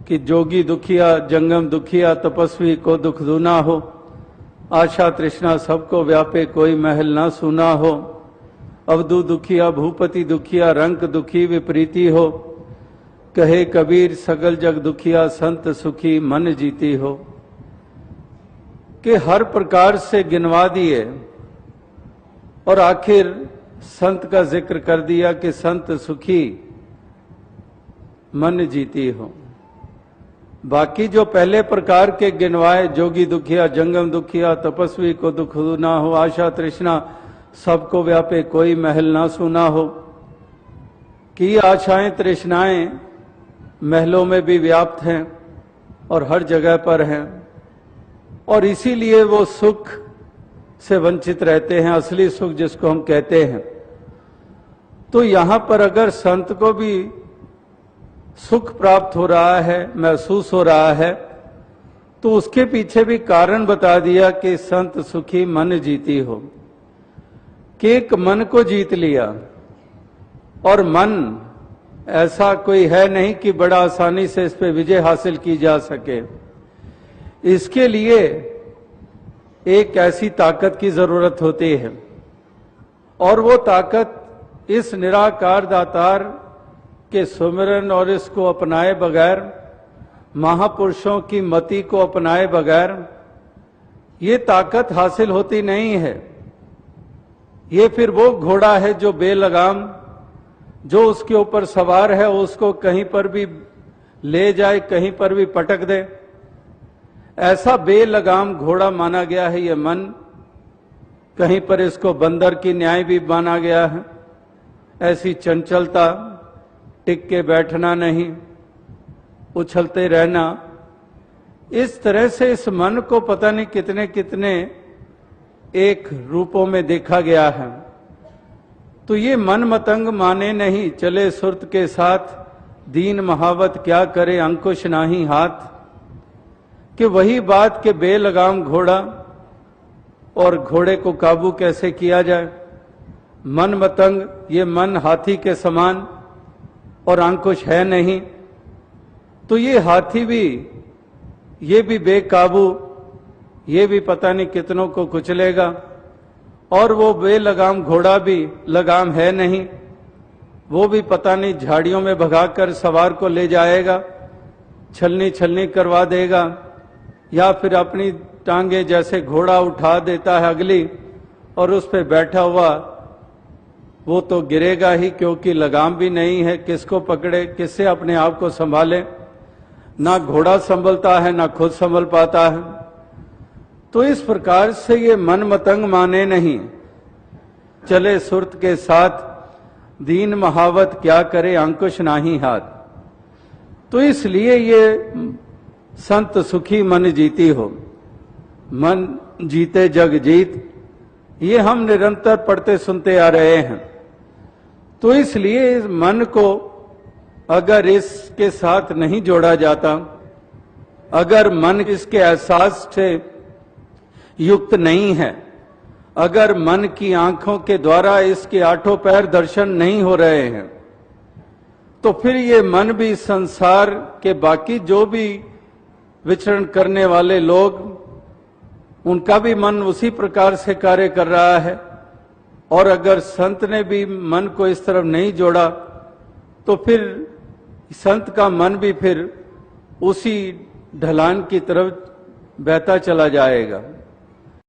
कि जोगी दुखिया जंगम दुखिया तपस्वी को दुख दूना हो, आशा तृष्णा सबको व्यापे कोई महल ना सुना हो, अवधू दुखिया भूपति दुखिया रंक दुखी विपरीति हो, कहे कबीर सकल जग दुखिया संत सुखी मन जीती हो। कि हर प्रकार से गिनवा दिए और आखिर संत का जिक्र कर दिया कि संत सुखी मन जीती हो। बाकी जो पहले प्रकार के गिनवाए, जोगी दुखिया जंगम दुखिया तपस्वी को दुख ना हो, आशा तृष्णा सबको व्यापे कोई महल ना सुना हो, कि आशाएं तृष्णाएं महलों में भी व्याप्त हैं और हर जगह पर हैं, और इसीलिए वो सुख से वंचित रहते हैं, असली सुख जिसको हम कहते हैं। तो यहां पर अगर संत को भी सुख प्राप्त हो रहा है, महसूस हो रहा है, तो उसके पीछे भी कारण बता दिया कि संत सुखी मन जीती हो। कि एक मन को जीत लिया, और मन ऐसा कोई है नहीं कि बड़ा आसानी से इस पे विजय हासिल की जा सके। इसके लिए एक ऐसी ताकत की जरूरत होती है, और वो ताकत इस निराकार दातार के सुमिरन और इसको अपनाए बगैर, महापुरुषों की मति को अपनाए बगैर ये ताकत हासिल होती नहीं है। ये फिर वो घोड़ा है जो बेलगाम, जो उसके ऊपर सवार है उसको कहीं पर भी ले जाए, कहीं पर भी पटक दे, ऐसा बेलगाम घोड़ा माना गया है ये मन। कहीं पर इसको बंदर की न्याय भी माना गया है। ऐसी चंचलता, टिक के बैठना नहीं, उछलते रहना, इस तरह से इस मन को पता नहीं कितने कितने एक रूपों में देखा गया है। तो ये मन मतंग माने नहीं, चले सुरत के साथ, दीन महावत क्या करे अंकुश नाही हाथ। कि वही बात के बेलगाम घोड़ा, और घोड़े को काबू कैसे किया जाए। मन मतंग, ये मन हाथी के समान और अंकुश है नहीं, तो ये हाथी भी, ये भी बेकाबू, ये भी पता नहीं कितनों को कुचलेगा, और वो बेलगाम घोड़ा भी लगाम है नहीं, वो भी पता नहीं झाड़ियों में भगाकर सवार को ले जाएगा, छलनी छलनी करवा देगा, या फिर अपनी टांगे जैसे घोड़ा उठा देता है अगली, और उस पर बैठा हुआ वो तो गिरेगा ही, क्योंकि लगाम भी नहीं है, किसको पकड़े, किससे अपने आप को संभाले। ना घोड़ा संभलता है, ना खुद संभल पाता है। तो इस प्रकार से ये मन मतंग माने नहीं, चले सुरत के साथ, दीन महावत क्या करे अंकुश नाही हाथ। तो इसलिए ये संत सुखी मन जीती हो, मन जीते जग जीत, ये हम निरंतर पढ़ते सुनते आ रहे हैं। तो इसलिए इस मन को अगर इसके साथ नहीं जोड़ा जाता, अगर मन इसके एहसास से युक्त नहीं है, अगर मन की आंखों के द्वारा इसके आठों पैर दर्शन नहीं हो रहे हैं, तो फिर ये मन भी संसार के बाकी जो भी विचरण करने वाले लोग, उनका भी मन उसी प्रकार से कार्य कर रहा है। और अगर संत ने भी मन को इस तरफ नहीं जोड़ा, तो फिर संत का मन भी फिर उसी ढलान की तरफ बहता चला जाएगा।